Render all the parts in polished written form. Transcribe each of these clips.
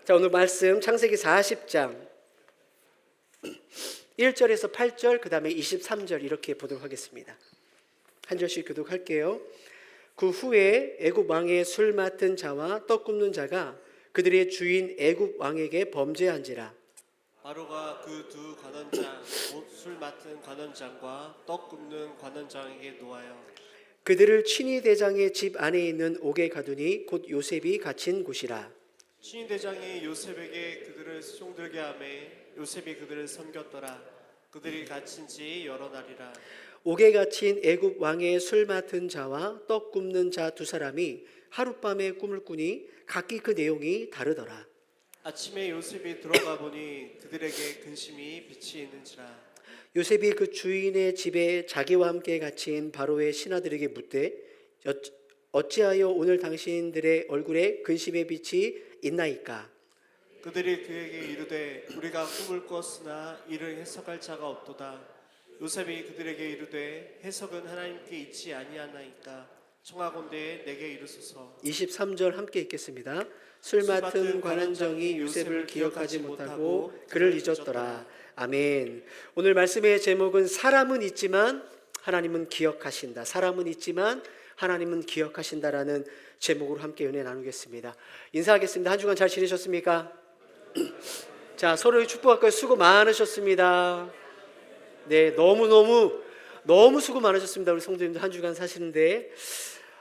자, 오늘 말씀 창세기 40장 1절에서 8절, 그 다음에 23절 이렇게 보도록 하겠습니다. 한 절씩 교독할게요. 그 후에 애굽 왕의 술 맡은 자와 떡 굽는 자가 그들의 주인 애굽 왕에게 범죄한지라. 바로가 그 두 관원장 곧 술 맡은 관원장과 떡 굽는 관원장에게 노하여 그들을 친위 대장의 집 안에 있는 옥에 가두니 곧 요셉이 갇힌 곳이라. 친위대장이 요셉에게 그들을 수종들게 하매 요셉이 그들을 섬겼더라. 그들이 갇힌 지 여러 날이라. 옥에 갇힌 애굽 왕의 술 맡은 자와 떡 굽는 자 두 사람이 하룻밤에 꿈을 꾸니 각기 그 내용이 다르더라. 아침에 요셉이 들어가 보니 그들에게 근심이 빛이 있는지라. 요셉이 그 주인의 집에 자기와 함께 갇힌 바로의 신하들에게 묻되 어찌하여 오늘 당신들의 얼굴에 근심의 빛이 있나이까? 그들이 그에게 이르되 우리가 꿈을 꿨으나 이를 해석할 자가 없도다. 요셉이 그들에게 이르되 해석은 하나님께 있지 아니하나이까? 청하건대 내게 이르소서. 23절 함께 읽겠습니다. 술 맡은 관원장이 요셉을 기억하지 못하고 그를 잊었더라. 아멘. 오늘 말씀의 제목은 사람은 있지만 하나님은 기억하신다. 사람은 있지만 하나님은 기억하신다라는 제목으로 함께 은혜 나누겠습니다. 인사하겠습니다. 한 주간 잘 지내셨습니까? 자, 서로 축복할까요? 수고 많으셨습니다. 네, 너무 수고 많으셨습니다. 우리 성도님들 한 주간 사시는데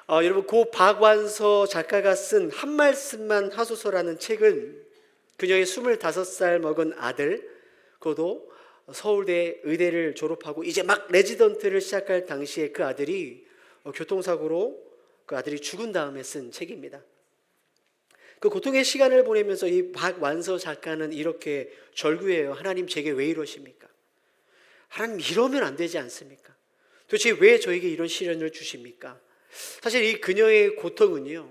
여러분, 고 박완서 작가가 쓴 한 말씀만 하소서라는 책은 그녀의 25살 먹은 아들, 그것도 서울대 의대를 졸업하고 이제 막 레지던트를 시작할 당시에 그 아들이 교통사고로 그 아들이 죽은 다음에 쓴 책입니다. 그 고통의 시간을 보내면서 이 박완서 작가는 이렇게 절규해요. 하나님, 제게 왜 이러십니까? 하나님, 이러면 안 되지 않습니까? 도대체 왜 저에게 이런 시련을 주십니까? 사실 이 그녀의 고통은요,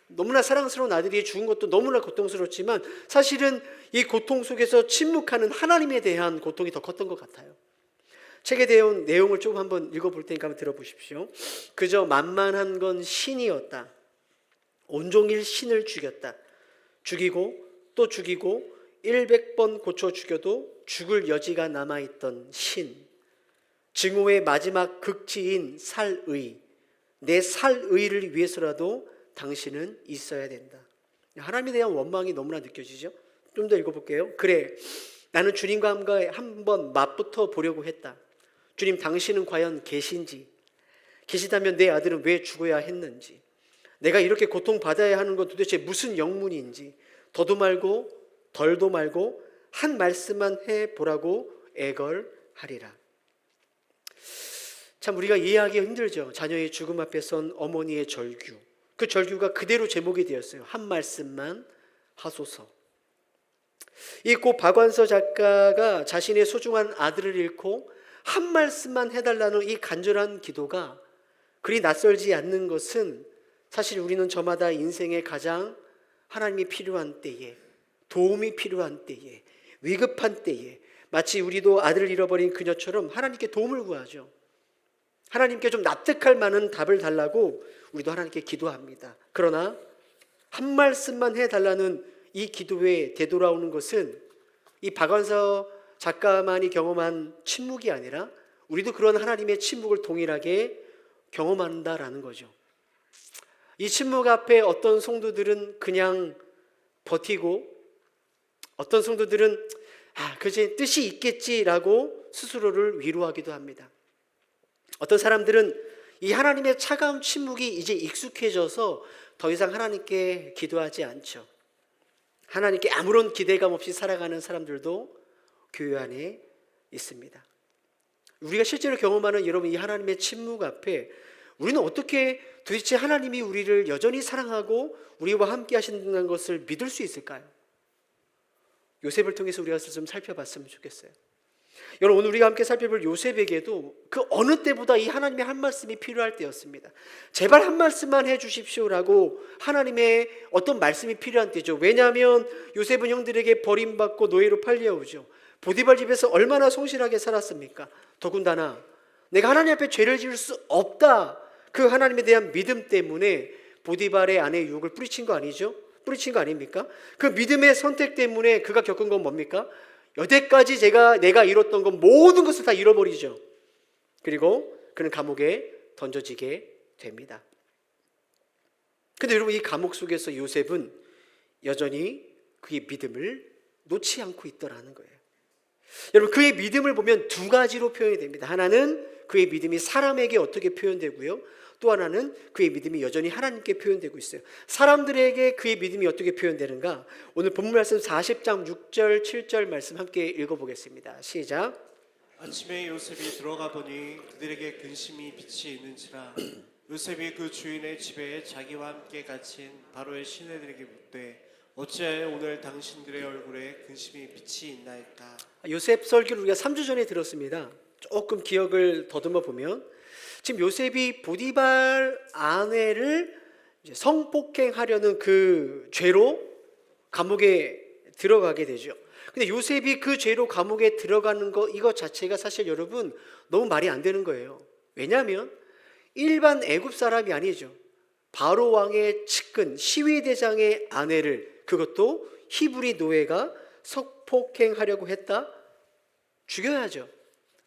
너무나 사랑스러운 아들이 죽은 것도 너무나 고통스럽지만 사실은 이 고통 속에서 침묵하는 하나님에 대한 고통이 더 컸던 것 같아요. 책에 대한 내용을 조금 한번 읽어볼 테니까 한번 들어보십시오. 그저 만만한 건 신이었다. 온종일 신을 죽였다. 죽이고 또 죽이고 100번 고쳐 죽여도 죽을 여지가 남아있던 신. 증오의 마지막 극치인 살의. 내 살의를 위해서라도 당신은 있어야 된다. 하나님에 대한 원망이 너무나 느껴지죠? 좀 더 읽어볼게요. 그래, 나는 주님과 한번 맞붙어 보려고 했다. 주님, 당신은 과연 계시다면 내 아들은 왜 죽어야 했는지, 내가 이렇게 고통받아야 하는 건 도대체 무슨 영문인지 더도 말고 덜도 말고 한 말씀만 해보라고 애걸하리라. 참 우리가 이해하기 힘들죠. 자녀의 죽음 앞에 선 어머니의 절규. 그 절규가 그대로 제목이 되었어요. 한 말씀만 하소서. 이 고 박완서 작가가 자신의 소중한 아들을 잃고 한 말씀만 해달라는 이 간절한 기도가 그리 낯설지 않는 것은 사실 우리는 저마다 인생에 가장 하나님이 필요한 때에, 도움이 필요한 때에, 위급한 때에 마치 우리도 아들을 잃어버린 그녀처럼 하나님께 도움을 구하죠. 하나님께 좀 납득할 만한 답을 달라고 우리도 하나님께 기도합니다. 그러나 한 말씀만 해달라는 이 기도에 되돌아오는 것은 이 박완서 작가만이 경험한 침묵이 아니라 우리도 그런 하나님의 침묵을 동일하게 경험한다라는 거죠. 이 침묵 앞에 어떤 성도들은 그냥 버티고 어떤 성도들은 그제 뜻이 있겠지라고 스스로를 위로하기도 합니다. 어떤 사람들은 이 하나님의 차가운 침묵이 이제 익숙해져서 더 이상 하나님께 기도하지 않죠. 하나님께 아무런 기대감 없이 살아가는 사람들도 교회 안에 있습니다. 우리가 실제로 경험하는 여러분 이 하나님의 침묵 앞에 우리는 어떻게 도대체 하나님이 우리를 여전히 사랑하고 우리와 함께 하신다는 것을 믿을 수 있을까요? 요셉을 통해서 우리가 좀 살펴봤으면 좋겠어요. 여러분, 오늘 우리가 함께 살펴볼 요셉에게도 그 어느 때보다 이 하나님의 한 말씀이 필요할 때였습니다. 제발 한 말씀만 해주십시오라고 하나님의 어떤 말씀이 필요한 때죠. 왜냐하면 요셉은 형들에게 버림받고 노예로 팔려오죠. 보디발 집에서 얼마나 성실하게 살았습니까? 더군다나 내가 하나님 앞에 죄를 지을 수 없다, 그 하나님에 대한 믿음 때문에 보디발의 아내의 유혹을 뿌리친 거 아니죠? 뿌리친 거 아닙니까? 그 믿음의 선택 때문에 그가 겪은 건 뭡니까? 여태까지 내가 이뤘던 건 모든 것을 다 잃어버리죠. 그리고 그는 감옥에 던져지게 됩니다. 근데 여러분, 이 감옥 속에서 요셉은 여전히 그의 믿음을 놓지 않고 있더라는 거예요. 여러분, 그의 믿음을 보면 두 가지로 표현이 됩니다. 하나는 그의 믿음이 사람에게 어떻게 표현되고요, 또 하나는 그의 믿음이 여전히 하나님께 표현되고 있어요. 사람들에게 그의 믿음이 어떻게 표현되는가? 오늘 본문 말씀 40장 6절 7절 말씀 함께 읽어보겠습니다. 시작. 아침에 요셉이 들어가 보니 그들에게 근심이 빛이 있는지라. 요셉이 그 주인의 집에 자기와 함께 갇힌 바로의 시내들에게 묻되 어찌하여 오늘 당신들의 얼굴에 근심이 빛이 있나이까. 요셉 설교를 우리가 3주 전에 들었습니다. 조금 기억을 더듬어 보면 지금 요셉이 보디발 아내를 이제 성폭행하려는 그 죄로 감옥에 들어가게 되죠. 근데 요셉이 그 죄로 감옥에 들어가는 거, 이것 자체가 사실 여러분 너무 말이 안 되는 거예요. 왜냐하면 일반 애굽 사람이 아니죠. 바로 왕의 측근 시위대장의 아내를, 그것도 히브리 노예가 성폭행하려고 했다? 죽여야죠.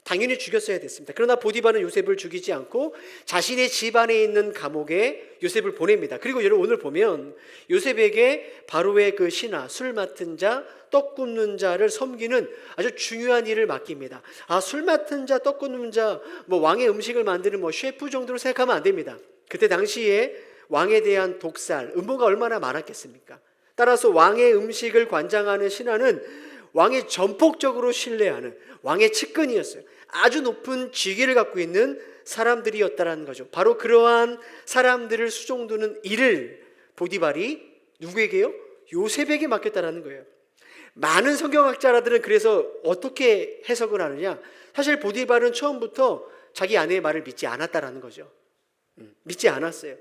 당연히 죽였어야 됐습니다. 그러나 보디발은 요셉을 죽이지 않고 자신의 집안에 있는 감옥에 요셉을 보냅니다. 그리고 여러분, 오늘 보면 요셉에게 바로의 그 신하, 술 맡은 자, 떡 굽는 자를 섬기는 아주 중요한 일을 맡깁니다. 술 맡은 자, 떡 굽는 자, 왕의 음식을 만드는 셰프 정도로 생각하면 안 됩니다. 그때 당시에 왕에 대한 독살, 음모가 얼마나 많았겠습니까? 따라서 왕의 음식을 관장하는 신하는 왕이 전폭적으로 신뢰하는 왕의 측근이었어요. 아주 높은 직위를 갖고 있는 사람들이었다라는 거죠. 바로 그러한 사람들을 수종두는 일을 보디발이 누구에게요? 요셉에게 맡겼다라는 거예요. 많은 성경학자들은 그래서 어떻게 해석을 하느냐? 사실 보디발은 처음부터 자기 아내의 말을 믿지 않았다라는 거죠. 믿지 않았어요.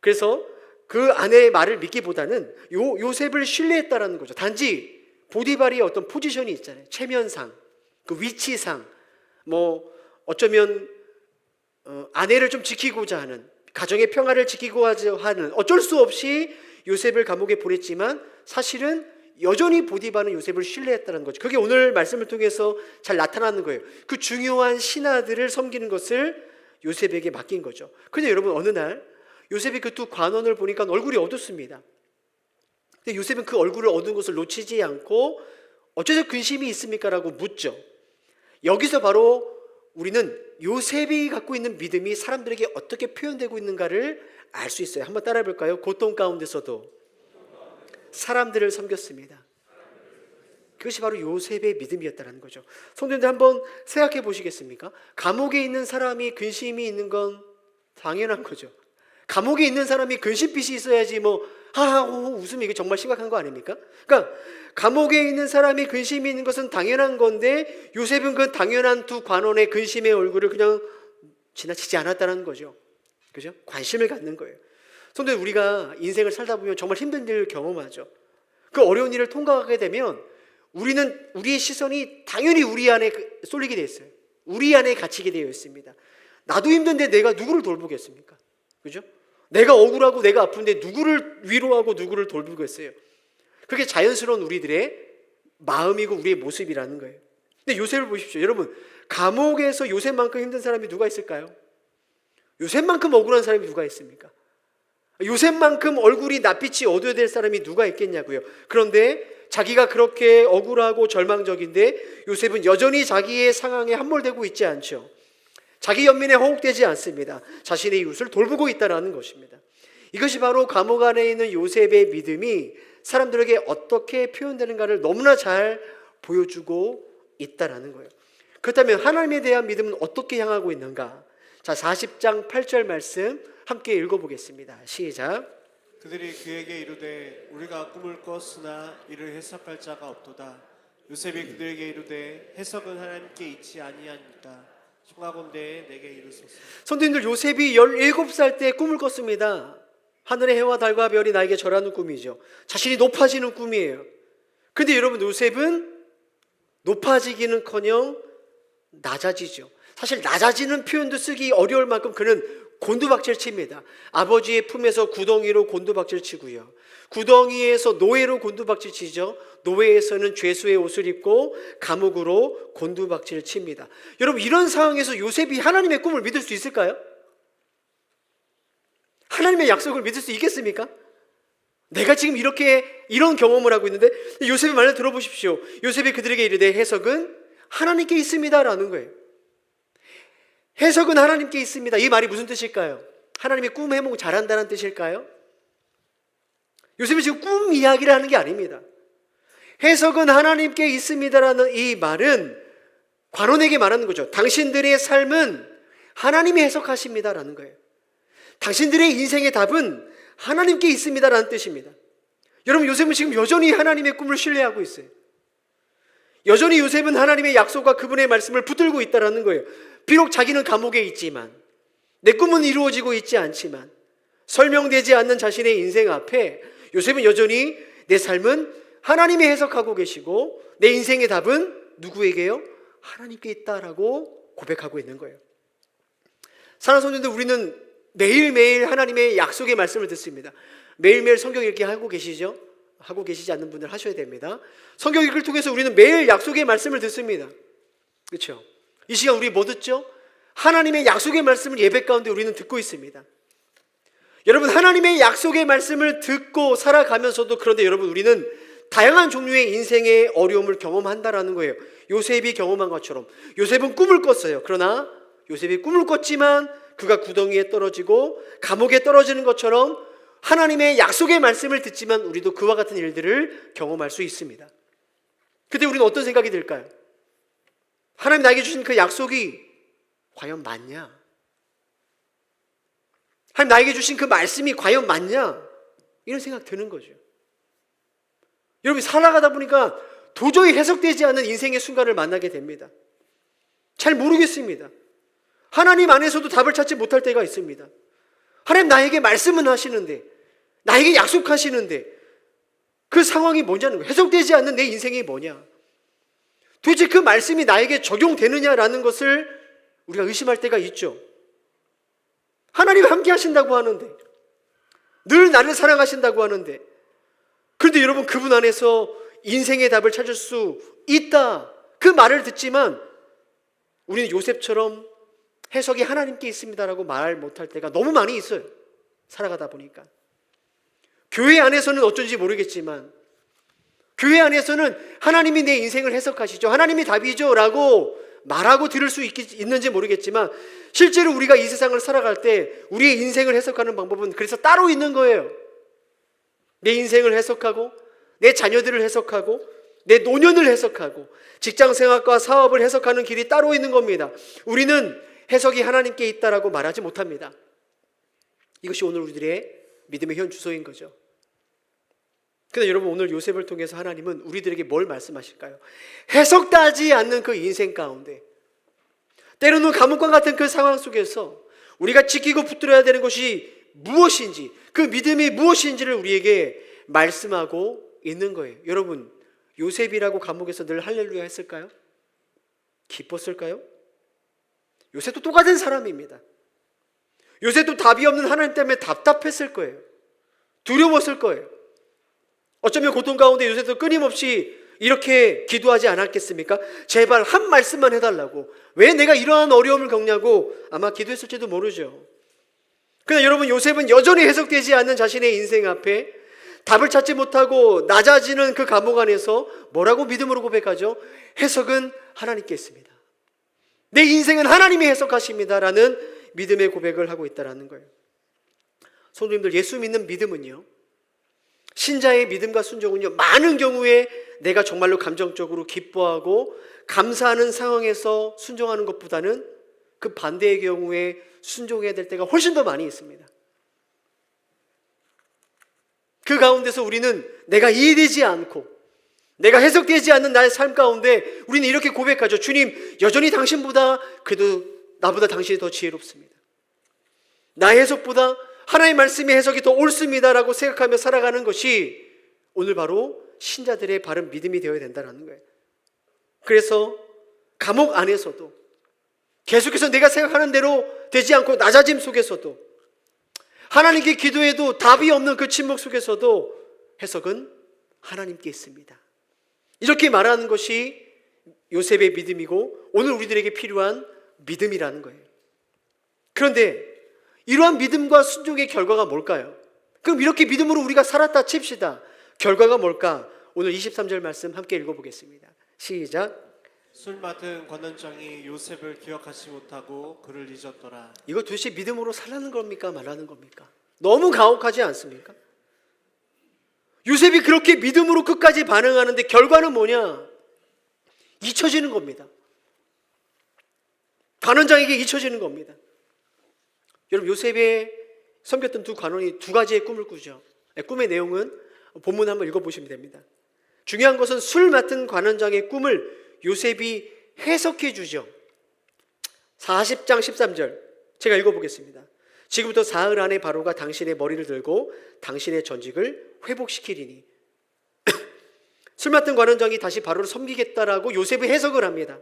그래서 그 아내의 말을 믿기보다는 요셉을 신뢰했다라는 거죠. 단지 보디발이 어떤 포지션이 있잖아요. 체면상, 그 위치상, 어쩌면 아내를 좀 지키고자 하는, 가정의 평화를 지키고자 하는, 어쩔 수 없이 요셉을 감옥에 보냈지만 사실은 여전히 보디발은 요셉을 신뢰했다는 거죠. 그게 오늘 말씀을 통해서 잘 나타나는 거예요. 그 중요한 신하들을 섬기는 것을 요셉에게 맡긴 거죠. 그런데 여러분, 어느 날 요셉이 그 두 관원을 보니까 얼굴이 어둡습니다. 근데 요셉은 그 얼굴을 어두운 것을 놓치지 않고 어째서 근심이 있습니까? 라고 묻죠. 여기서 바로 우리는 요셉이 갖고 있는 믿음이 사람들에게 어떻게 표현되고 있는가를 알 수 있어요. 한번 따라해 볼까요? 고통 가운데서도 사람들을 섬겼습니다. 그것이 바로 요셉의 믿음이었다는 거죠. 성도님들, 한번 생각해 보시겠습니까? 감옥에 있는 사람이 근심이 있는 건 당연한 거죠. 감옥에 있는 사람이 근심빛이 있어야지 하하호호 웃음이, 이게 정말 심각한 거 아닙니까? 그러니까 감옥에 있는 사람이 근심이 있는 것은 당연한 건데 요셉은 그 당연한 두 관원의 근심의 얼굴을 그냥 지나치지 않았다는 거죠. 그죠? 관심을 갖는 거예요. 성도님, 우리가 인생을 살다 보면 정말 힘든 일을 경험하죠. 그 어려운 일을 통과하게 되면 우리의 시선이 당연히 우리 안에 쏠리게 되어 있어요. 우리 안에 갇히게 되어 있습니다. 나도 힘든데 내가 누구를 돌보겠습니까? 그죠? 내가 억울하고 내가 아픈데 누구를 위로하고 누구를 돌보겠어요? 그게 자연스러운 우리들의 마음이고 우리의 모습이라는 거예요. 근데 요셉을 보십시오. 여러분, 감옥에서 요셉만큼 힘든 사람이 누가 있을까요? 요셉만큼 억울한 사람이 누가 있습니까? 요셉만큼 얼굴이 낯빛이 어두워야 될 사람이 누가 있겠냐고요. 그런데 자기가 그렇게 억울하고 절망적인데 요셉은 여전히 자기의 상황에 함몰되고 있지 않죠. 자기 연민에 허옥되지 않습니다. 자신의 이웃을 돌보고 있다는 것입니다. 이것이 바로 감옥 안에 있는 요셉의 믿음이 사람들에게 어떻게 표현되는가를 너무나 잘 보여주고 있다는 거예요. 그렇다면 하나님에 대한 믿음은 어떻게 향하고 있는가? 자, 40장 8절 말씀 함께 읽어보겠습니다. 시작. 그들이 그에게 이르되 우리가 꿈을 꿨으나 이를 해석할 자가 없도다. 요셉이 그들에게 이르되 해석은 하나님께 있지 아니하니까 청하건대 내게 이르소서. 성도님들, 요셉이 17살 때 꿈을 꿨습니다. 하늘의 해와 달과 별이 나에게 절하는 꿈이죠. 자신이 높아지는 꿈이에요. 그런데 여러분, 요셉은 높아지기는커녕 낮아지죠. 사실 낮아지는 표현도 쓰기 어려울 만큼 그는 곤두박질 칩니다. 아버지의 품에서 구덩이로 곤두박질 치고요. 구덩이에서 노예로 곤두박질 치죠. 노예에서는 죄수의 옷을 입고 감옥으로 곤두박질 칩니다. 여러분, 이런 상황에서 요셉이 하나님의 꿈을 믿을 수 있을까요? 하나님의 약속을 믿을 수 있겠습니까? 내가 지금 이런 경험을 하고 있는데, 요셉의 말을 들어보십시오. 요셉이 그들에게 이르되 해석은 하나님께 있습니다라는 거예요. 해석은 하나님께 있습니다. 이 말이 무슨 뜻일까요? 하나님의 꿈 해몽 잘한다는 뜻일까요? 요셉이 지금 꿈 이야기를 하는 게 아닙니다. 해석은 하나님께 있습니다라는 이 말은 관원에게 말하는 거죠. 당신들의 삶은 하나님이 해석하십니다라는 거예요. 당신들의 인생의 답은 하나님께 있습니다라는 뜻입니다. 여러분, 요셉은 지금 여전히 하나님의 꿈을 신뢰하고 있어요. 여전히 요셉은 하나님의 약속과 그분의 말씀을 붙들고 있다는 거예요. 비록 자기는 감옥에 있지만, 내 꿈은 이루어지고 있지 않지만, 설명되지 않는 자신의 인생 앞에 요셉은 여전히 내 삶은 하나님이 해석하고 계시고 내 인생의 답은 누구에게요? 하나님께 있다라고 고백하고 있는 거예요. 사랑하는 성도님들, 우리는 매일매일 하나님의 약속의 말씀을 듣습니다. 매일매일 성경 읽기 하고 계시죠? 하고 계시지 않는 분들 하셔야 됩니다. 성경 읽기를 통해서 우리는 매일 약속의 말씀을 듣습니다. 그렇죠? 이 시간 우리 뭐 듣죠? 하나님의 약속의 말씀을 예배 가운데 우리는 듣고 있습니다. 여러분, 하나님의 약속의 말씀을 듣고 살아가면서도, 그런데 여러분, 우리는 다양한 종류의 인생의 어려움을 경험한다라는 거예요. 요셉이 경험한 것처럼 요셉은 꿈을 꿨어요. 그러나 요셉이 꿈을 꿨지만 그가 구덩이에 떨어지고 감옥에 떨어지는 것처럼 하나님의 약속의 말씀을 듣지만 우리도 그와 같은 일들을 경험할 수 있습니다. 그때 우리는 어떤 생각이 들까요? 하나님 나에게 주신 그 약속이 과연 맞냐? 하나님 나에게 주신 그 말씀이 과연 맞냐? 이런 생각 드는 거죠. 여러분, 살아가다 보니까 도저히 해석되지 않는 인생의 순간을 만나게 됩니다. 잘 모르겠습니다. 하나님 안에서도 답을 찾지 못할 때가 있습니다. 하나님 나에게 말씀은 하시는데, 나에게 약속하시는데 그 상황이 뭐냐는 거예요. 해석되지 않는 내 인생이 뭐냐, 도대체 그 말씀이 나에게 적용되느냐라는 것을 우리가 의심할 때가 있죠. 하나님이 함께 하신다고 하는데, 늘 나를 사랑하신다고 하는데, 그런데 여러분, 그분 안에서 인생의 답을 찾을 수 있다, 그 말을 듣지만 우리는 요셉처럼 해석이 하나님께 있습니다라고 말 못할 때가 너무 많이 있어요. 살아가다 보니까. 교회 안에서는 어쩐지 모르겠지만, 교회 안에서는 하나님이 내 인생을 해석하시죠, 하나님이 답이죠 라고 말하고 들을 수 있는지 모르겠지만, 실제로 우리가 이 세상을 살아갈 때 우리의 인생을 해석하는 방법은 그래서 따로 있는 거예요. 내 인생을 해석하고, 내 자녀들을 해석하고, 내 노년을 해석하고, 직장생활과 사업을 해석하는 길이 따로 있는 겁니다. 우리는 해석이 하나님께 있다라고 말하지 못합니다. 이것이 오늘 우리들의 믿음의 현 주소인 거죠. 그런데 여러분, 오늘 요셉을 통해서 하나님은 우리들에게 뭘 말씀하실까요? 해석되지 않는 그 인생 가운데, 때로는 감옥과 같은 그 상황 속에서 우리가 지키고 붙들어야 되는 것이 무엇인지, 그 믿음이 무엇인지를 우리에게 말씀하고 있는 거예요. 여러분, 요셉이라고 감옥에서 늘 할렐루야 했을까요? 기뻤을까요? 요셉도 똑같은 사람입니다. 요셉도 답이 없는 하나님 때문에 답답했을 거예요. 두려웠을 거예요. 어쩌면 고통 가운데 요셉도 끊임없이 이렇게 기도하지 않았겠습니까? 제발 한 말씀만 해달라고, 왜 내가 이러한 어려움을 겪냐고 아마 기도했을지도 모르죠. 그러나 여러분, 요셉은 여전히 해석되지 않는 자신의 인생 앞에 답을 찾지 못하고 낮아지는 그 감옥 안에서 뭐라고 믿음으로 고백하죠? 해석은 하나님께 있습니다. 내 인생은 하나님이 해석하십니다라는 믿음의 고백을 하고 있다는 거예요. 성도님들, 예수 믿는 믿음은요, 신자의 믿음과 순종은요, 많은 경우에 내가 정말로 감정적으로 기뻐하고 감사하는 상황에서 순종하는 것보다는 그 반대의 경우에 순종해야 될 때가 훨씬 더 많이 있습니다. 그 가운데서 우리는 내가 이해되지 않고 내가 해석되지 않는 나의 삶 가운데 우리는 이렇게 고백하죠. 주님, 여전히 당신보다, 그래도 나보다 당신이 더 지혜롭습니다. 나의 해석보다 하나님의 말씀의 해석이 더 옳습니다라고 생각하며 살아가는 것이 오늘 바로 신자들의 바른 믿음이 되어야 된다는 거예요. 그래서 감옥 안에서도, 계속해서 내가 생각하는 대로 되지 않고 낮아짐 속에서도, 하나님께 기도해도 답이 없는 그 침묵 속에서도 해석은 하나님께 있습니다. 이렇게 말하는 것이 요셉의 믿음이고 오늘 우리들에게 필요한 믿음이라는 거예요. 그런데 이러한 믿음과 순종의 결과가 뭘까요? 그럼 이렇게 믿음으로 우리가 살았다 칩시다. 결과가 뭘까? 오늘 23절 말씀 함께 읽어보겠습니다. 시작. 술 맡은 관원장이 요셉을 기억하지 못하고 그를 잊었더라. 이거 도대체 믿음으로 살라는 겁니까? 말하는 겁니까? 너무 가혹하지 않습니까? 요셉이 그렇게 믿음으로 끝까지 반응하는데 결과는 뭐냐? 잊혀지는 겁니다. 관원장에게 잊혀지는 겁니다. 여러분, 요셉의 섬겼던 두 관원이 두 가지의 꿈을 꾸죠. 꿈의 내용은 본문 한번 읽어보시면 됩니다. 중요한 것은 술 맡은 관원장의 꿈을 요셉이 해석해 주죠. 40장 13절 제가 읽어보겠습니다. 지금부터 사흘 안에 바로가 당신의 머리를 들고 당신의 전직을 회복시키리니. 술 맡은 관원장이 다시 바로를 섬기겠다라고 요셉이 해석을 합니다.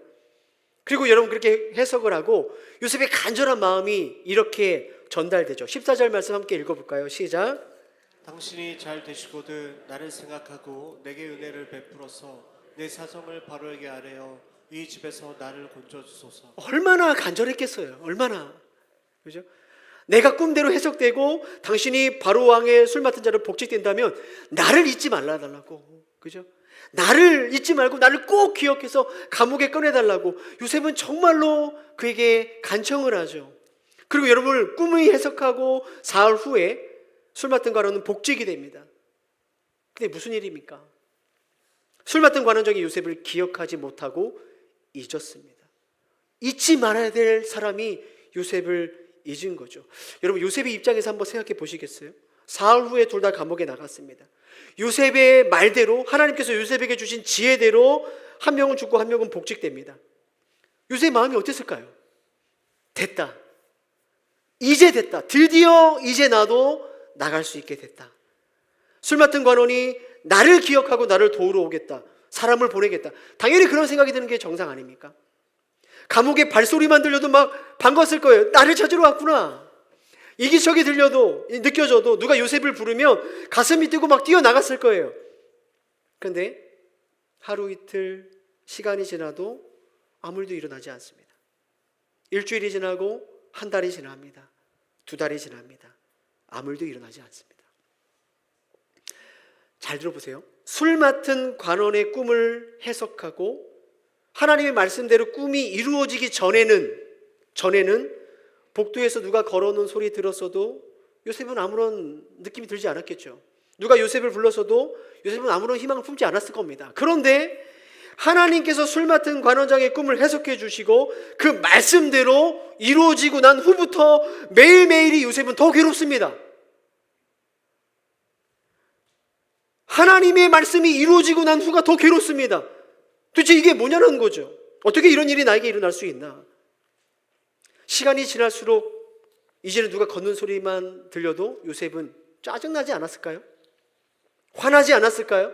그리고 여러분 그렇게 해석을 하고 요셉의 간절한 마음이 이렇게 전달되죠. 14절 말씀 함께 읽어볼까요? 시작. 당신이 잘 되시거든 나를 생각하고 내게 은혜를 베풀어서 내 사정을 바로에게 아뢰어 이 집에서 나를 건져주소서. 얼마나 간절했겠어요. 얼마나. 그죠? 내가 꿈대로 해석되고 당신이 바로 왕의 술 맡은 자로 복직된다면 나를 잊지 말라달라고. 그죠? 나를 잊지 말고 나를 꼭 기억해서 감옥에 꺼내달라고 요셉은 정말로 그에게 간청을 하죠. 그리고 여러분 꿈을 해석하고 사흘 후에 술 맡은 관원은 복직이 됩니다. 근데 무슨 일입니까? 술 맡은 관원장이 요셉을 기억하지 못하고 잊었습니다. 잊지 말아야 될 사람이 요셉을 잊은 거죠. 여러분 요셉의 입장에서 한번 생각해 보시겠어요? 사흘 후에 둘 다 감옥에 나갔습니다. 요셉의 말대로 하나님께서 요셉에게 주신 지혜대로 한 명은 죽고 한 명은 복직됩니다. 요셉의 마음이 어땠을까요? 됐다. 이제 됐다. 드디어 이제 나도 나갈 수 있게 됐다. 술 맡은 관원이 나를 기억하고 나를 도우러 오겠다. 사람을 보내겠다. 당연히 그런 생각이 드는 게 정상 아닙니까? 감옥에 발소리만 들려도 막 반갔을 거예요. 나를 찾으러 왔구나. 이기적이 들려도 느껴져도 누가 요셉을 부르면 가슴이 뛰고 막 뛰어나갔을 거예요. 그런데 하루 이틀 시간이 지나도 아무 일도 일어나지 않습니다. 일주일이 지나고 한 달이 지납니다. 두 달이 지납니다. 아무 일도 일어나지 않습니다. 잘 들어보세요. 술 맡은 관원의 꿈을 해석하고 하나님의 말씀대로 꿈이 이루어지기 전에는 복도에서 누가 걸어오는 소리 들었어도 요셉은 아무런 느낌이 들지 않았겠죠. 누가 요셉을 불렀어도 요셉은 아무런 희망을 품지 않았을 겁니다. 그런데 하나님께서 술 맡은 관원장의 꿈을 해석해 주시고 그 말씀대로 이루어지고 난 후부터 매일매일이 요셉은 더 괴롭습니다. 하나님의 말씀이 이루어지고 난 후가 더 괴롭습니다. 도대체 이게 뭐냐는 거죠. 어떻게 이런 일이 나에게 일어날 수 있나? 시간이 지날수록 이제는 누가 걷는 소리만 들려도 요셉은 짜증나지 않았을까요? 화나지 않았을까요?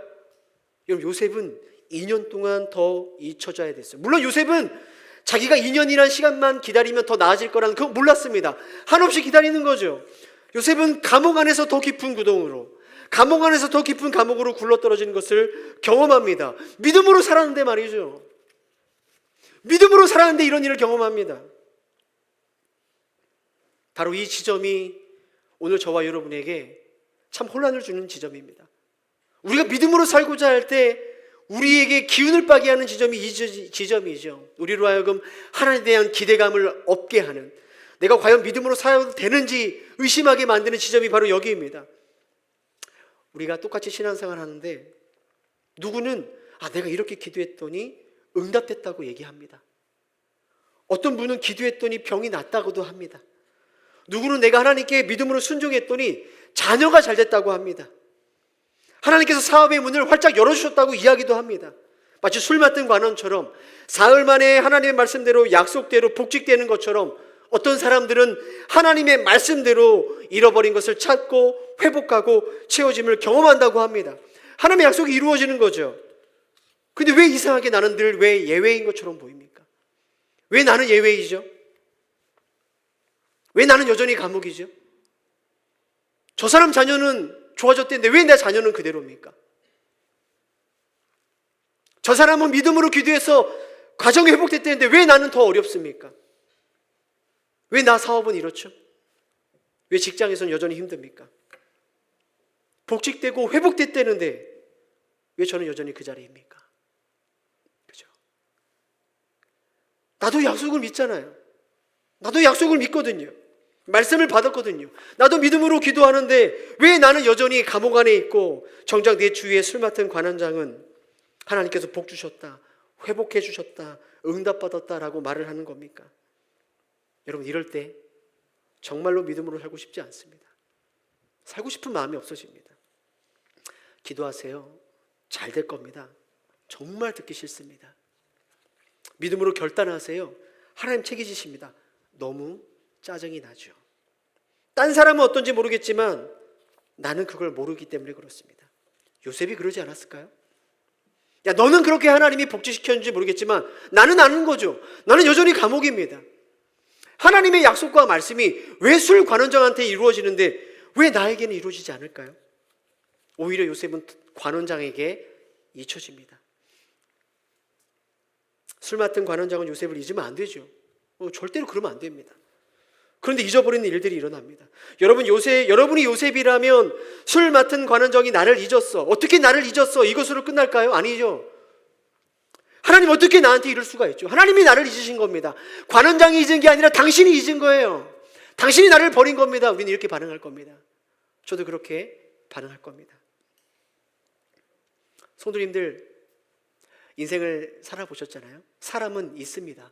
여러분 요셉은 2년 동안 더 잊혀져야 됐어요. 물론 요셉은 자기가 2년이라는 시간만 기다리면 더 나아질 거라는 그건 몰랐습니다. 한없이 기다리는 거죠. 요셉은 감옥 안에서 더 깊은 구덩으로, 감옥 안에서 더 깊은 감옥으로 굴러떨어지는 것을 경험합니다. 믿음으로 살았는데 말이죠. 믿음으로 살았는데 이런 일을 경험합니다. 바로 이 지점이 오늘 저와 여러분에게 참 혼란을 주는 지점입니다. 우리가 믿음으로 살고자 할 때 우리에게 기운을 빠게 하는 지점이 이 지점이죠. 우리로 하여금 하나님에 대한 기대감을 없게 하는, 내가 과연 믿음으로 살아도 되는지 의심하게 만드는 지점이 바로 여기입니다. 우리가 똑같이 신앙생활 하는데 누구는 내가 이렇게 기도했더니 응답됐다고 얘기합니다. 어떤 분은 기도했더니 병이 낫다고도 합니다. 누구는 내가 하나님께 믿음으로 순종했더니 자녀가 잘 됐다고 합니다. 하나님께서 사업의 문을 활짝 열어주셨다고 이야기도 합니다. 마치 술 맡은 관원처럼 사흘 만에 하나님의 말씀대로 약속대로 복직되는 것처럼 어떤 사람들은 하나님의 말씀대로 잃어버린 것을 찾고 회복하고 채워짐을 경험한다고 합니다. 하나님의 약속이 이루어지는 거죠. 근데 왜 이상하게 나는 늘 왜 예외인 것처럼 보입니까? 왜 나는 예외이죠? 왜 나는 여전히 감옥이죠? 저 사람 자녀는 좋아졌대는데 왜 내 자녀는 그대로입니까? 저 사람은 믿음으로 기도해서 가정이 회복됐다는데 왜 나는 더 어렵습니까? 왜 나 사업은 이렇죠? 왜 직장에서는 여전히 힘듭니까? 복직되고 회복됐다는데 왜 저는 여전히 그 자리입니까? 그죠? 나도 약속을 믿잖아요. 나도 약속을 믿거든요. 말씀을 받았거든요. 나도 믿음으로 기도하는데 왜 나는 여전히 감옥 안에 있고 정작 내 주위에 술 맡은 관원장은 하나님께서 복 주셨다, 회복해 주셨다, 응답받았다라고 말을 하는 겁니까? 여러분, 이럴 때 정말로 믿음으로 살고 싶지 않습니다. 살고 싶은 마음이 없어집니다. 기도하세요. 잘 될 겁니다. 정말 듣기 싫습니다. 믿음으로 결단하세요. 하나님 책임지십니다. 너무 짜증이 나죠. 딴 사람은 어떤지 모르겠지만 나는 그걸 모르기 때문에 그렇습니다. 요셉이 그러지 않았을까요? 야, 너는 그렇게 하나님이 복지시켰는지 모르겠지만 나는 아는 거죠. 나는 여전히 감옥입니다. 하나님의 약속과 말씀이 왜 술 관원장한테 이루어지는데 왜 나에게는 이루어지지 않을까요? 오히려 요셉은 관원장에게 잊혀집니다. 술 맡은 관원장은 요셉을 잊으면 안 되죠. 절대로 그러면 안 됩니다. 그런데 잊어버리는 일들이 일어납니다. 여러분이 요셉이라면 술 맡은 관원장이 나를 잊었어. 어떻게 나를 잊었어? 이것으로 끝날까요? 아니죠. 하나님 어떻게 나한테 이럴 수가 있죠? 하나님이 나를 잊으신 겁니다. 관원장이 잊은 게 아니라 당신이 잊은 거예요. 당신이 나를 버린 겁니다. 우리는 이렇게 반응할 겁니다. 저도 그렇게 반응할 겁니다. 성도님들, 인생을 살아보셨잖아요. 사람은 있습니다.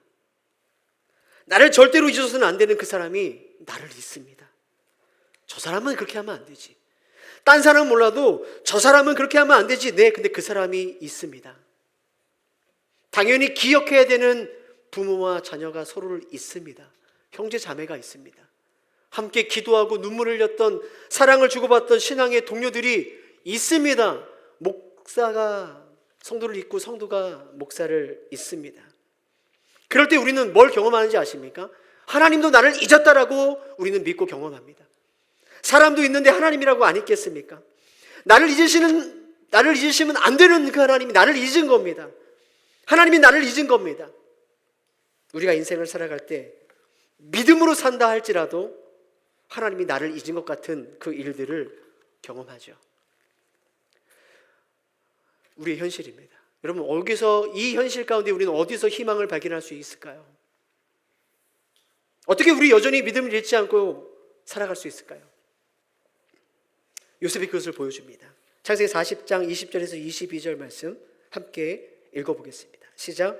나를 절대로 잊어서는 안 되는 그 사람이 나를 잊습니다. 저 사람은 그렇게 하면 안 되지. 딴 사람은 몰라도 저 사람은 그렇게 하면 안 되지. 네, 근데 그 사람이 있습니다. 당연히 기억해야 되는 부모와 자녀가 서로를 있습니다. 형제 자매가 있습니다. 함께 기도하고 눈물을 흘렸던, 사랑을 주고받던 신앙의 동료들이 있습니다. 목사가 성도를 잊고 성도가 목사를 잊습니다. 그럴 때 우리는 뭘 경험하는지 아십니까? 하나님도 나를 잊었다라고 우리는 믿고 경험합니다. 사람도 있는데 하나님이라고 안 잊겠습니까? 나를 잊으시면 안 되는 그 하나님이 나를 잊은 겁니다. 하나님이 나를 잊은 겁니다. 우리가 인생을 살아갈 때 믿음으로 산다 할지라도 하나님이 나를 잊은 것 같은 그 일들을 경험하죠. 우리의 현실입니다. 여러분, 여기서 이 현실 가운데 우리는 어디서 희망을 발견할 수 있을까요? 어떻게 우리 여전히 믿음을 잃지 않고 살아갈 수 있을까요? 요셉이 그것을 보여줍니다. 창세기 40장 20절에서 22절 말씀 함께 읽어보겠습니다. 시작.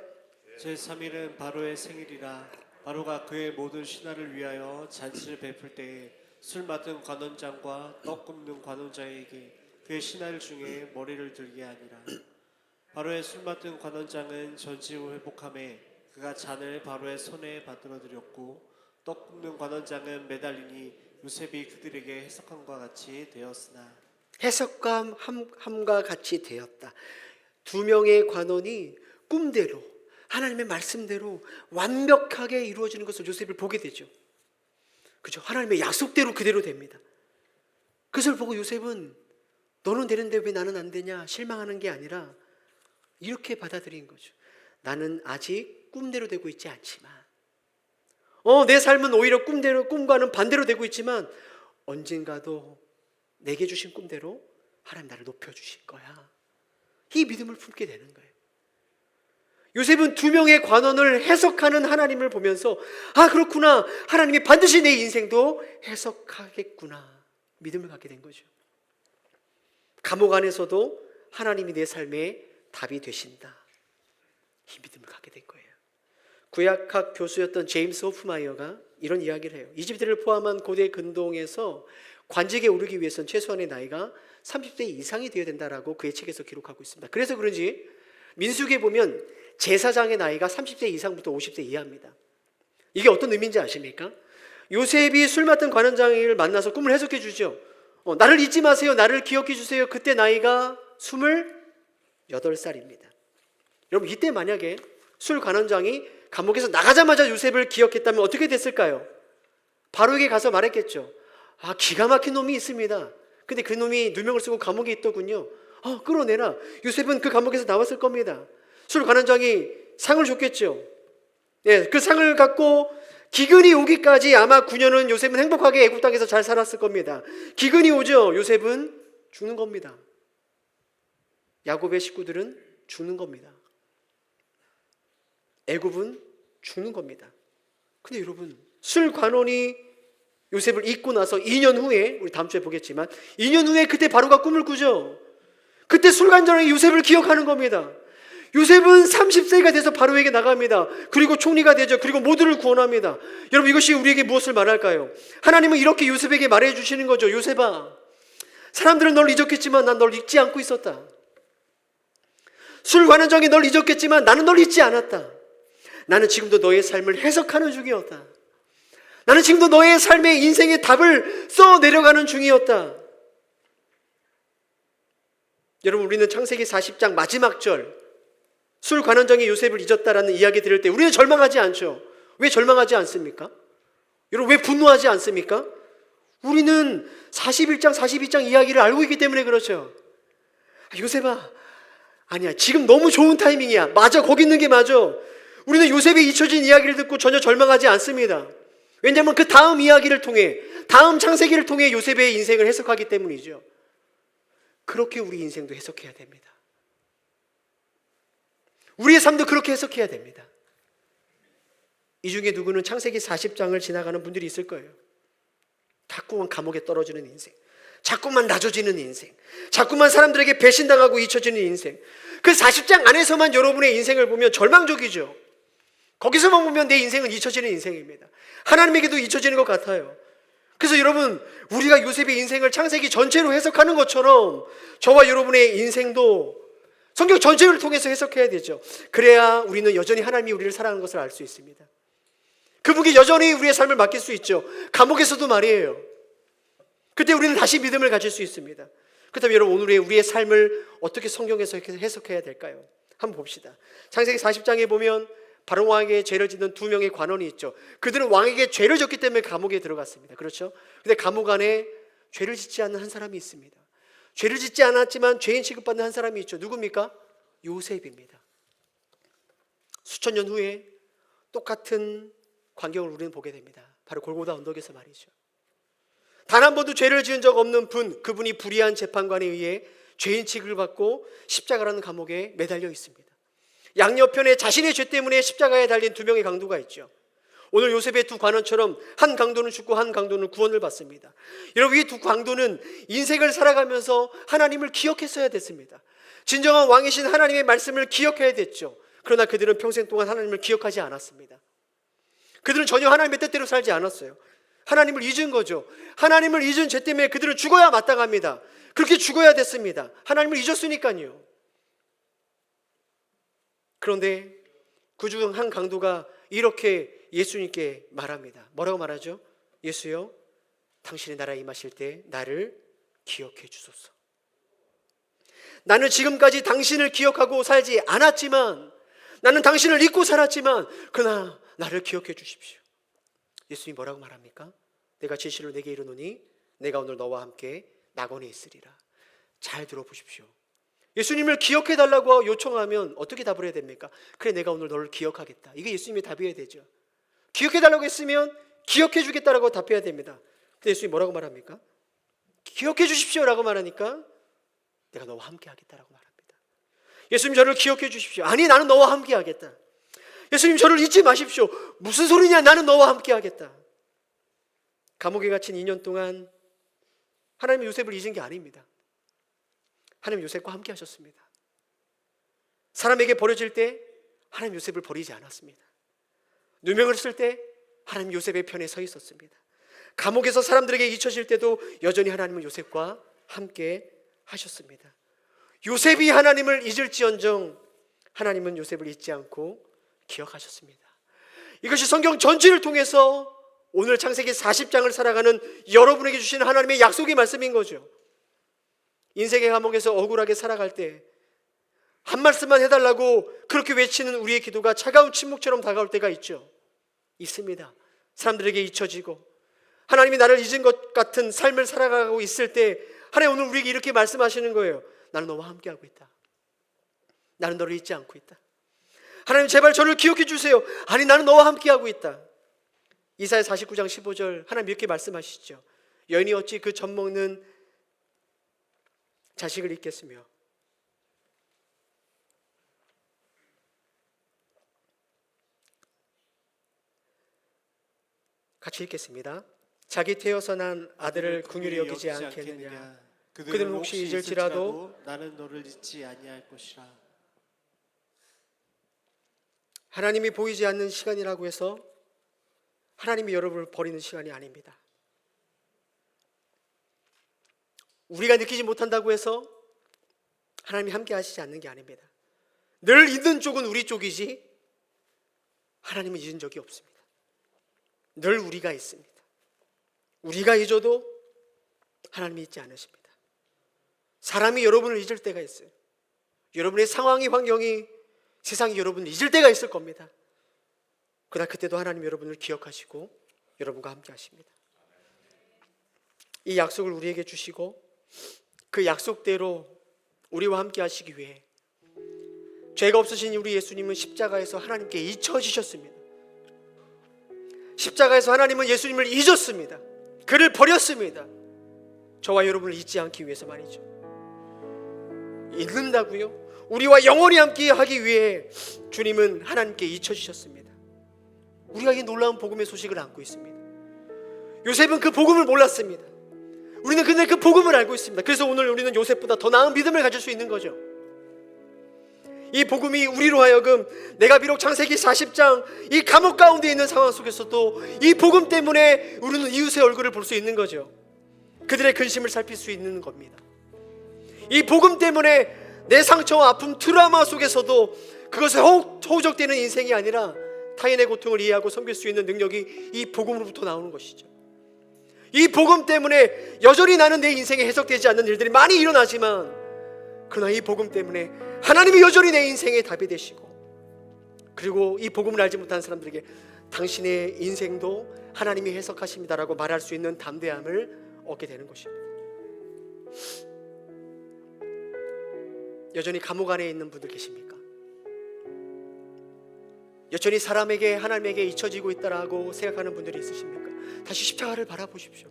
제3일은 바로의 생일이라 바로가 그의 모든 신하를 위하여 잔치를 베풀 때에 술 맡은 관원장과 떡 굽는 관원장에게 그의 신하들 중에 머리를 들게 하니라. 바로의 술 맡은 관원장은 전지 후 회복함에 그가 잔을 바로의 손에 받들어 드렸고 떡 굽는 관원장은 매달리니 요셉이 그들에게 해석함과 같이 되었으나. 해석함과 같이 되었다. 두 명의 관원이 꿈대로 하나님의 말씀대로 완벽하게 이루어지는 것을 요셉을 보게 되죠. 그죠? 하나님의 약속대로 그대로 됩니다. 그것을 보고 요셉은 너는 되는데 왜 나는 안 되냐 실망하는 게 아니라 이렇게 받아들인 거죠. 나는 아직 꿈대로 되고 있지 않지만 내 삶은 오히려 꿈과는 반대로 되고 있지만 언젠가도 내게 주신 꿈대로 하나님 나를 높여주실 거야. 이 믿음을 품게 되는 거예요. 요셉은 두 명의 관원을 해석하는 하나님을 보면서 그렇구나, 하나님이 반드시 내 인생도 해석하겠구나 믿음을 갖게 된 거죠. 감옥 안에서도 하나님이 내 삶의 답이 되신다, 이 믿음을 갖게 된 거예요. 구약학 교수였던 제임스 호프마이어가 이런 이야기를 해요. 이집트를 포함한 고대 근동에서 관직에 오르기 위해서는 최소한의 나이가 30세 이상이 되어야 된다라고 그의 책에서 기록하고 있습니다. 그래서 그런지 민수기에 보면 제사장의 나이가 30세 이상부터 50세 이하입니다. 이게 어떤 의미인지 아십니까? 요셉이 술 맡은 관원장을 만나서 꿈을 해석해 주죠. 나를 잊지 마세요. 나를 기억해 주세요. 그때 나이가 28살입니다. 여러분, 이때 만약에 술 관원장이 감옥에서 나가자마자 요셉을 기억했다면 어떻게 됐을까요? 바로에게 가서 말했겠죠. 아, 기가 막힌 놈이 있습니다. 근데 그 놈이 누명을 쓰고 감옥에 있더군요. 끌어내라. 요셉은 그 감옥에서 나왔을 겁니다. 술 관원장이 상을 줬겠죠. 예, 그 상을 갖고 기근이 오기까지 아마 9년은 요셉은 행복하게 애굽 땅에서 잘 살았을 겁니다. 기근이 오죠. 요셉은 죽는 겁니다. 야곱의 식구들은 죽는 겁니다. 애굽은 죽는 겁니다. 근데 여러분, 술 관원이 요셉을 잊고 나서 2년 후에, 우리 다음 주에 보겠지만 2년 후에 그때 바로가 꿈을 꾸죠. 그때 술 관원이 요셉을 기억하는 겁니다. 요셉은 30세가 돼서 바로에게 나갑니다. 그리고 총리가 되죠. 그리고 모두를 구원합니다. 여러분, 이것이 우리에게 무엇을 말할까요? 하나님은 이렇게 요셉에게 말해 주시는 거죠. 요셉아, 사람들은 널 잊었겠지만 난 널 잊지 않고 있었다. 술 관원장이 널 잊었겠지만 나는 널 잊지 않았다. 나는 지금도 너의 삶을 해석하는 중이었다. 나는 지금도 너의 삶의 인생의 답을 써 내려가는 중이었다. 여러분, 우리는 창세기 40장 마지막 절, 술 관원장이 요셉을 잊었다라는 이야기 들을 때 우리는 절망하지 않죠. 왜 절망하지 않습니까? 여러분, 왜 분노하지 않습니까? 우리는 41장 42장 이야기를 알고 있기 때문에 그렇죠. 요셉아, 아니야, 지금 너무 좋은 타이밍이야. 맞아, 거기 있는 게 맞아. 우리는 요셉의 잊혀진 이야기를 듣고 전혀 절망하지 않습니다. 왜냐하면 그 다음 이야기를 통해, 다음 창세기를 통해 요셉의 인생을 해석하기 때문이죠. 그렇게 우리 인생도 해석해야 됩니다. 우리의 삶도 그렇게 해석해야 됩니다. 이 중에 누구는 창세기 40장을 지나가는 분들이 있을 거예요. 자꾸만 감옥에 떨어지는 인생, 자꾸만 낮아지는 인생, 자꾸만 사람들에게 배신당하고 잊혀지는 인생. 그 40장 안에서만 여러분의 인생을 보면 절망적이죠. 거기서만 보면 내 인생은 잊혀지는 인생입니다. 하나님에게도 잊혀지는 것 같아요. 그래서 여러분, 우리가 요셉의 인생을 창세기 전체로 해석하는 것처럼 저와 여러분의 인생도 성경 전체를 통해서 해석해야 되죠. 그래야 우리는 여전히 하나님이 우리를 사랑하는 것을 알 수 있습니다. 그분께 여전히 우리의 삶을 맡길 수 있죠. 감옥에서도 말이에요. 그때 우리는 다시 믿음을 가질 수 있습니다. 그렇다면 여러분, 오늘의 우리의 삶을 어떻게 성경에서 해석해야 될까요? 한번 봅시다. 창세기 40장에 보면 바로 왕에게 죄를 짓는 2명의 관원이 있죠. 그들은 왕에게 죄를 졌기 때문에 감옥에 들어갔습니다. 그렇죠? 근데 감옥 안에 죄를 짓지 않는 한 사람이 있습니다. 죄를 짓지 않았지만 죄인 취급받는 한 사람이 있죠. 누굽니까? 요셉입니다. 수천 년 후에 똑같은 광경을 우리는 보게 됩니다. 바로 골고다 언덕에서 말이죠. 단 한 번도 죄를 지은 적 없는 분, 그분이 불의한 재판관에 의해 죄인 취급을 받고 십자가라는 감옥에 매달려 있습니다. 양옆편에 자신의 죄 때문에 십자가에 달린 2명의 강도가 있죠. 오늘 요셉의 2 관원처럼 한 강도는 죽고 한 강도는 구원을 받습니다. 여러분, 이 2 강도는 인생을 살아가면서 하나님을 기억했어야 됐습니다. 진정한 왕이신 하나님의 말씀을 기억해야 됐죠. 그러나 그들은 평생 동안 하나님을 기억하지 않았습니다. 그들은 전혀 하나님의 뜻대로 살지 않았어요. 하나님을 잊은 거죠. 하나님을 잊은 죄 때문에 그들은 죽어야 마땅합니다. 그렇게 죽어야 됐습니다. 하나님을 잊었으니까요. 그런데 그 중 한 강도가 이렇게 예수님께 말합니다. 뭐라고 말하죠? 예수여, 당신의 나라에 임하실 때 나를 기억해 주소서. 나는 지금까지 당신을 기억하고 살지 않았지만, 나는 당신을 잊고 살았지만 그러나 나를 기억해 주십시오. 예수님이 뭐라고 말합니까? 내가 진실로 내게 이르노니 내가 오늘 너와 함께 낙원에 있으리라. 잘 들어보십시오. 예수님을 기억해 달라고 요청하면 어떻게 답을 해야 됩니까? 그래, 내가 오늘 너를 기억하겠다. 이게 예수님의 답이어야 되죠. 기억해 달라고 했으면 기억해 주겠다라고 답해야 됩니다. 근데 예수님이 뭐라고 말합니까? 기억해 주십시오라고 말하니까 내가 너와 함께 하겠다라고 말합니다. 예수님, 저를 기억해 주십시오. 아니, 나는 너와 함께 하겠다. 예수님, 저를 잊지 마십시오. 무슨 소리냐? 나는 너와 함께 하겠다. 감옥에 갇힌 2년 동안 하나님이 요셉을 잊은 게 아닙니다. 하나님 요셉과 함께 하셨습니다. 사람에게 버려질 때 하나님 요셉을 버리지 않았습니다. 누명을 쓸 때 하나님 요셉의 편에 서 있었습니다. 감옥에서 사람들에게 잊혀질 때도 여전히 하나님은 요셉과 함께 하셨습니다. 요셉이 하나님을 잊을지언정 하나님은 요셉을 잊지 않고 기억하셨습니다. 이것이 성경 전체를 통해서 오늘 창세기 40장을 살아가는 여러분에게 주시는 하나님의 약속의 말씀인 거죠. 인생의 감옥에서 억울하게 살아갈 때 한 말씀만 해달라고 그렇게 외치는 우리의 기도가 차가운 침묵처럼 다가올 때가 있죠. 있습니다. 사람들에게 잊혀지고 하나님이 나를 잊은 것 같은 삶을 살아가고 있을 때 하나님 오늘 우리에게 이렇게 말씀하시는 거예요. 나는 너와 함께하고 있다. 나는 너를 잊지 않고 있다. 하나님 제발 저를 기억해 주세요. 아니 나는 너와 함께하고 있다. 이사야 49장 15절 하나님 이렇게 말씀하시죠. 여인이 어찌 그 젖 먹는 자식을 잊겠으며 같이 읽겠습니다. 자기 태어서 난 아들을 긍휼히 여기지 않겠느냐. 그들은 혹시 잊을지라도 나는 너를 잊지 아니할 것이라. 하나님이 보이지 않는 시간이라고 해서 하나님이 여러분을 버리는 시간이 아닙니다. 우리가 느끼지 못한다고 해서 하나님이 함께 하시지 않는 게 아닙니다. 늘 잊는 쪽은 우리 쪽이지 하나님은 잊은 적이 없습니다. 늘 우리가 있습니다. 우리가 잊어도 하나님이 잊지 않으십니다. 사람이 여러분을 잊을 때가 있어요. 여러분의 상황이 환경이 세상이 여러분을 잊을 때가 있을 겁니다. 그러나 그때도 하나님 여러분을 기억하시고 여러분과 함께 하십니다. 이 약속을 우리에게 주시고 그 약속대로 우리와 함께 하시기 위해 죄가 없으신 우리 예수님은 십자가에서 하나님께 잊혀지셨습니다. 십자가에서 하나님은 예수님을 잊었습니다. 그를 버렸습니다. 저와 여러분을 잊지 않기 위해서 말이죠. 잊는다고요? 우리와 영원히 함께 하기 위해 주님은 하나님께 잊혀지셨습니다. 우리가 이 놀라운 복음의 소식을 안고 있습니다. 요셉은 그 복음을 몰랐습니다. 우리는 근데 그 복음을 알고 있습니다. 그래서 오늘 우리는 요셉보다 더 나은 믿음을 가질 수 있는 거죠. 이 복음이 우리로 하여금 내가 비록 창세기 40장 이 감옥 가운데 있는 상황 속에서도 이 복음 때문에 우리는 이웃의 얼굴을 볼 수 있는 거죠. 그들의 근심을 살필 수 있는 겁니다. 이 복음 때문에 내 상처와 아픔, 트라우마 속에서도 그것에 호적되는 인생이 아니라 타인의 고통을 이해하고 섬길 수 있는 능력이 이 복음으로부터 나오는 것이죠. 이 복음 때문에 여전히 나는 내 인생에 해석되지 않는 일들이 많이 일어나지만 그러나 이 복음 때문에 하나님이 여전히 내 인생의 답이 되시고 그리고 이 복음을 알지 못한 사람들에게 당신의 인생도 하나님이 해석하십니다라고 말할 수 있는 담대함을 얻게 되는 것입니다. 여전히 감옥 안에 있는 분들 계십니까? 여전히 사람에게 하나님에게 잊혀지고 있다라고 생각하는 분들이 있으십니까? 다시 십자가를 바라보십시오.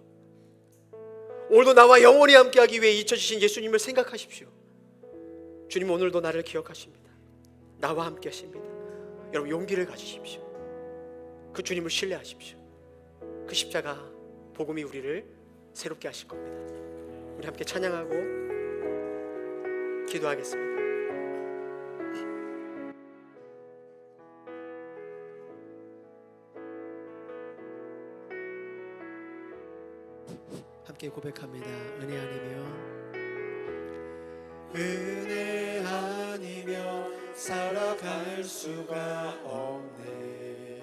오늘도 나와 영원히 함께하기 위해 잊혀지신 예수님을 생각하십시오. 주님 오늘도 나를 기억하십니다. 나와 함께 하십니다. 여러분 용기를 가지십시오. 그 주님을 신뢰하십시오. 그 십자가 복음이 우리를 새롭게 하실 겁니다. 우리 함께 찬양하고 기도하겠습니다. 함께 고백합니다. 은혜 아니며 살아갈 수가 없네.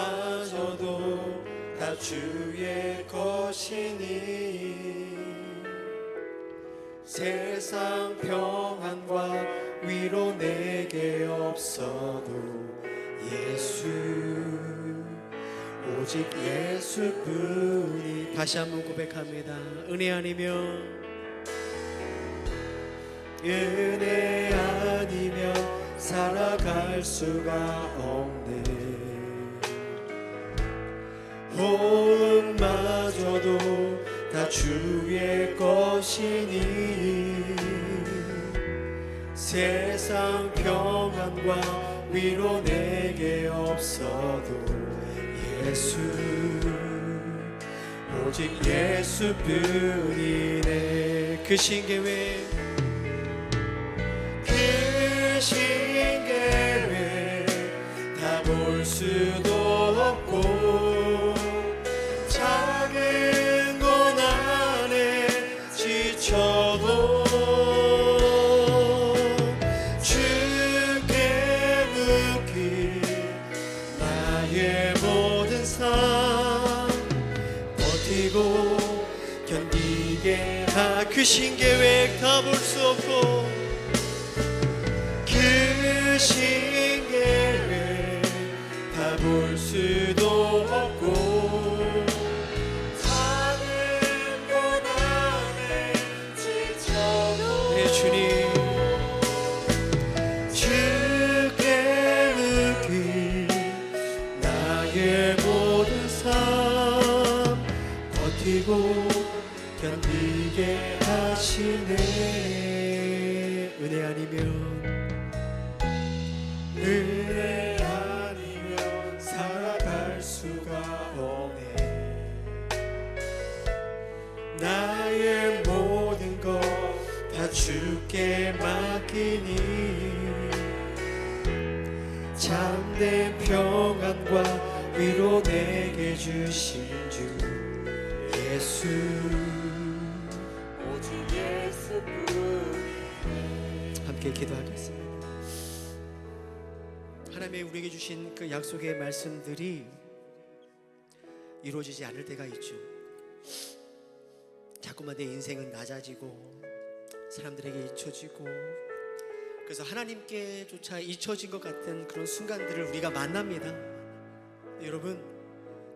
호흡마저도 다 주의 것이니 세상 평안과 위로 내게 없어도 예수 오직 예수뿐이. 다시 한번 고백합니다. 은혜 아니면 살아갈 수가 없네. 호흡마저도 다 주의 것이니 세상 평안과 위로 내게 없어도 예수 오직 예수뿐이네. 그 신계획 다 볼 수도 없고 작은 건 안에 지쳐도 주께 묻기 나의 모든 삶 버티고 견디게 그 신계획 다 볼 수 없고 그 신계획 다 볼 수도 주님 주께 느낀 나의 모든 삶 버티고 견디게 하시네. 은혜 아니면 살아갈 수가 없네. 나의 모든 것 다 주께 맡기니 참된 평안과 위로 내게 주신 주 예수 오직 예수뿐. 함께 기도하겠습니다. 하나님의 우리에게 주신 그 약속의 말씀들이 이루어지지 않을 때가 있죠. 자꾸만 내 인생은 낮아지고 사람들에게 잊혀지고, 그래서 하나님께조차 잊혀진 것 같은 그런 순간들을 우리가 만납니다. 여러분,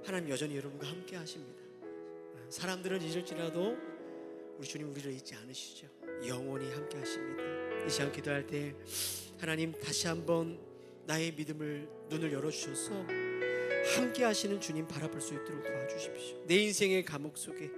하나님 여전히 여러분과 함께 하십니다. 사람들은 잊을지라도 우리 주님 우리를 잊지 않으시죠. 영원히 함께 하십니다. 이 시간 기도할 때 하나님 다시 한번 나의 믿음을 눈을 열어주셔서 함께 하시는 주님 바라볼 수 있도록 도와주십시오. 내 인생의 감옥 속에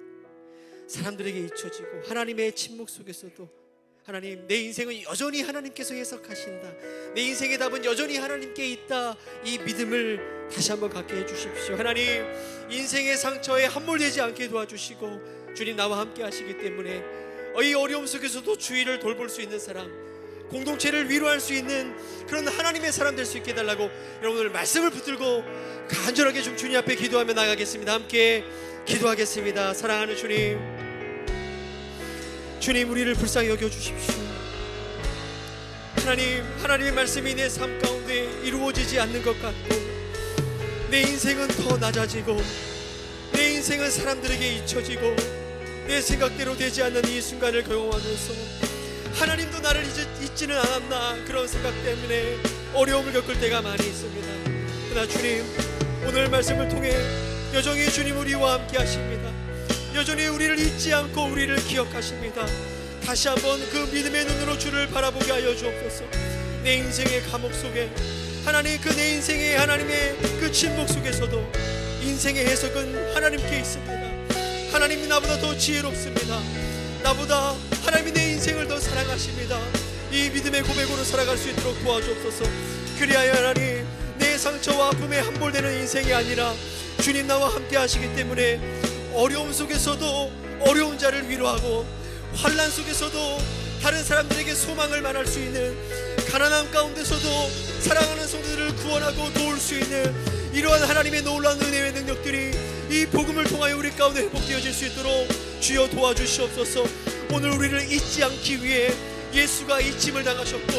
사람들에게 잊혀지고 하나님의 침묵 속에서도 하나님, 내 인생은 여전히 하나님께서 해석하신다, 내 인생의 답은 여전히 하나님께 있다, 이 믿음을 다시 한번 갖게 해주십시오. 하나님, 인생의 상처에 함몰되지 않게 도와주시고 주님 나와 함께 하시기 때문에 이 어려움 속에서도 주위를 돌볼 수 있는 사람, 공동체를 위로할 수 있는 그런 하나님의 사람 될 수 있게 해달라고 여러분들 말씀을 붙들고 간절하게 좀 주님 앞에 기도하며 나가겠습니다. 함께 기도하겠습니다. 사랑하는 주님, 주님 우리를 불쌍히 여겨주십시오. 하나님, 하나님의 말씀이 내 삶 가운데 이루어지지 않는 것 같고 내 인생은 더 낮아지고 내 인생은 사람들에게 잊혀지고 내 생각대로 되지 않는 이 순간을 경험하면서 하나님도 나를 잊지는 않았나, 그런 생각 때문에 어려움을 겪을 때가 많이 있습니다. 그러나 주님, 오늘 말씀을 통해 여전히 주님 우리와 함께 하십니다. 여전히 우리를 잊지 않고 우리를 기억하십니다. 다시 한번 그 믿음의 눈으로 주를 바라보게 하여 주옵소서. 내 인생의 감옥 속에 하나님, 그 내 인생의 하나님의 그 침묵 속에서도 인생의 해석은 하나님께 있습니다. 하나님이 나보다 더 지혜롭습니다. 나보다 하나님이 내 인생을 더 사랑하십니다. 이 믿음의 고백으로 살아갈 수 있도록 도와주옵소서. 그리하여 하나님, 내 상처와 아픔에 함몰되는 인생이 아니라 주님 나와 함께 하시기 때문에 어려움 속에서도 어려운 자를 위로하고 환난 속에서도 다른 사람들에게 소망을 말할 수 있는, 가난함 가운데서도 사랑하는 성도들을 구원하고 도울 수 있는 이러한 하나님의 놀라운 은혜의 능력들이 이 복음을 통하여 우리 가운데 회복되어질 수 있도록 주여 도와주시옵소서. 오늘 우리를 잊지 않기 위해 예수가 잊힘을 당하셨고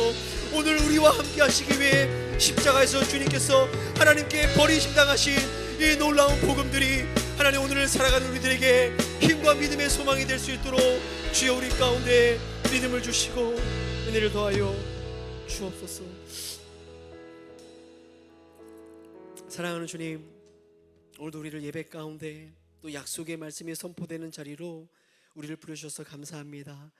오늘 우리와 함께 하시기 위해 십자가에서 주님께서 하나님께 버리심 당하신 이 놀라운 복음들이 하나님 오늘 살아가는 우리들에게 힘과 믿음의 소망이 될 수 있도록 주여 우리 가운데 믿음을 주시고 은혜를 더하여 주옵소서. 사랑하는 주님, 오늘도 우리를 예배 가운데 또 약속의 말씀이 선포되는 자리로 우리를 부르셔서 감사합니다.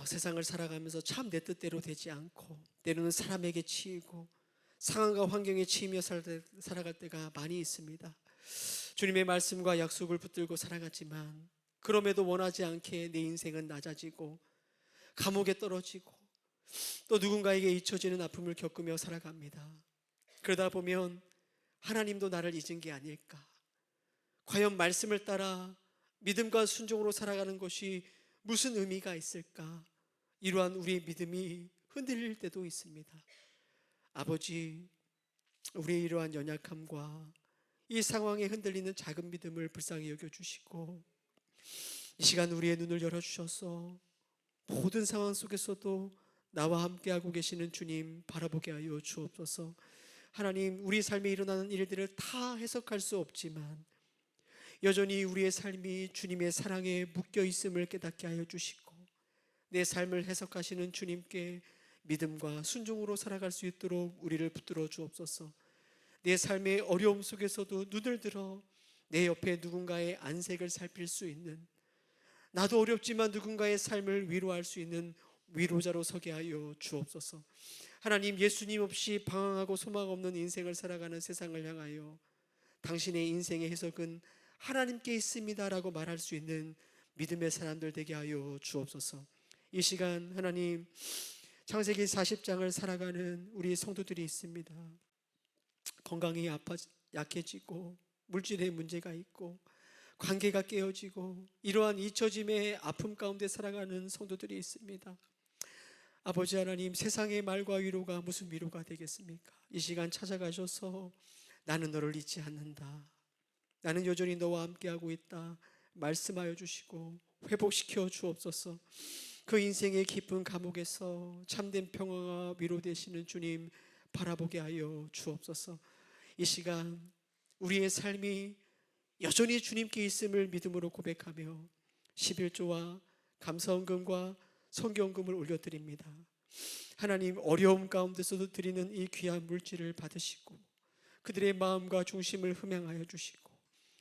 세상을 살아가면서 참 내 뜻대로 되지 않고 때로는 사람에게 치이고 상황과 환경에 치이며 살아갈 때가 많이 있습니다. 주님의 말씀과 약속을 붙들고 살아갔지만 그럼에도 원하지 않게 내 인생은 낮아지고 감옥에 떨어지고 또 누군가에게 잊혀지는 아픔을 겪으며 살아갑니다. 그러다 보면 하나님도 나를 잊은 게 아닐까, 과연 말씀을 따라 믿음과 순종으로 살아가는 것이 무슨 의미가 있을까, 이러한 우리의 믿음이 흔들릴 때도 있습니다. 아버지, 우리의 이러한 연약함과 이 상황에 흔들리는 작은 믿음을 불쌍히 여겨주시고 이 시간 우리의 눈을 열어주셔서 모든 상황 속에서도 나와 함께하고 계시는 주님 바라보게 하여 주옵소서. 하나님, 우리 삶에 일어나는 일들을 다 해석할 수 없지만 여전히 우리의 삶이 주님의 사랑에 묶여 있음을 깨닫게 하여 주시고 내 삶을 해석하시는 주님께 믿음과 순종으로 살아갈 수 있도록 우리를 붙들어 주옵소서. 내 삶의 어려움 속에서도 눈을 들어 내 옆에 누군가의 안색을 살필 수 있는, 나도 어렵지만 누군가의 삶을 위로할 수 있는 위로자로 서게 하여 주옵소서. 하나님, 예수님 없이 방황하고 소망 없는 인생을 살아가는 세상을 향하여 당신의 인생의 해석은 하나님께 있습니다라고 말할 수 있는 믿음의 사람들 되게 하여 주옵소서. 이 시간 하나님, 창세기 40장을 살아가는 우리 성도들이 있습니다. 건강이 약해지고 물질의 문제가 있고 관계가 깨어지고 이러한 잊혀짐의 아픔 가운데 살아가는 성도들이 있습니다. 아버지 하나님, 세상의 말과 위로가 무슨 위로가 되겠습니까? 이 시간 찾아가셔서 나는 너를 잊지 않는다, 나는 여전히 너와 함께하고 있다 말씀하여 주시고 회복시켜 주옵소서. 그 인생의 깊은 감옥에서 참된 평화와 위로 되시는 주님 바라보게 하여 주옵소서. 이 시간 우리의 삶이 여전히 주님께 있음을 믿음으로 고백하며 11조와 감사헌금과 성경금을 올려드립니다. 하나님, 어려움 가운데서도 드리는 이 귀한 물질을 받으시고 그들의 마음과 중심을 흠양하여 주시고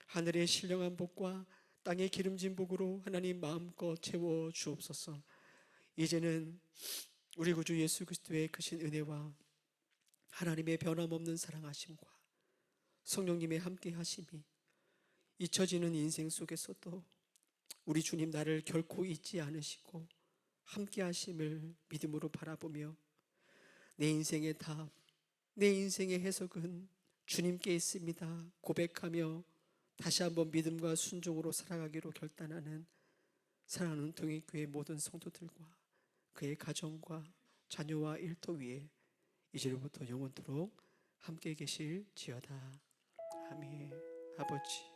하늘의 신령한 복과 땅의 기름진 복으로 하나님 마음껏 채워 주옵소서. 이제는 우리 구주 예수 그리스도의 크신 은혜와 하나님의 변함없는 사랑하심과 성령님의 함께 하심이 잊혀지는 인생 속에서도 우리 주님 나를 결코 잊지 않으시고 함께 하심을 믿음으로 바라보며 내 인생의 답, 내 인생의 해석은 주님께 있습니다 고백하며 다시 한번 믿음과 순종으로 살아가기로 결단하는 사랑하는 동행교회 모든 성도들과 그의 가정과 자녀와 일터 위에 이제로부터 영원토록 함께 계실지어다. 아멘. 아버지,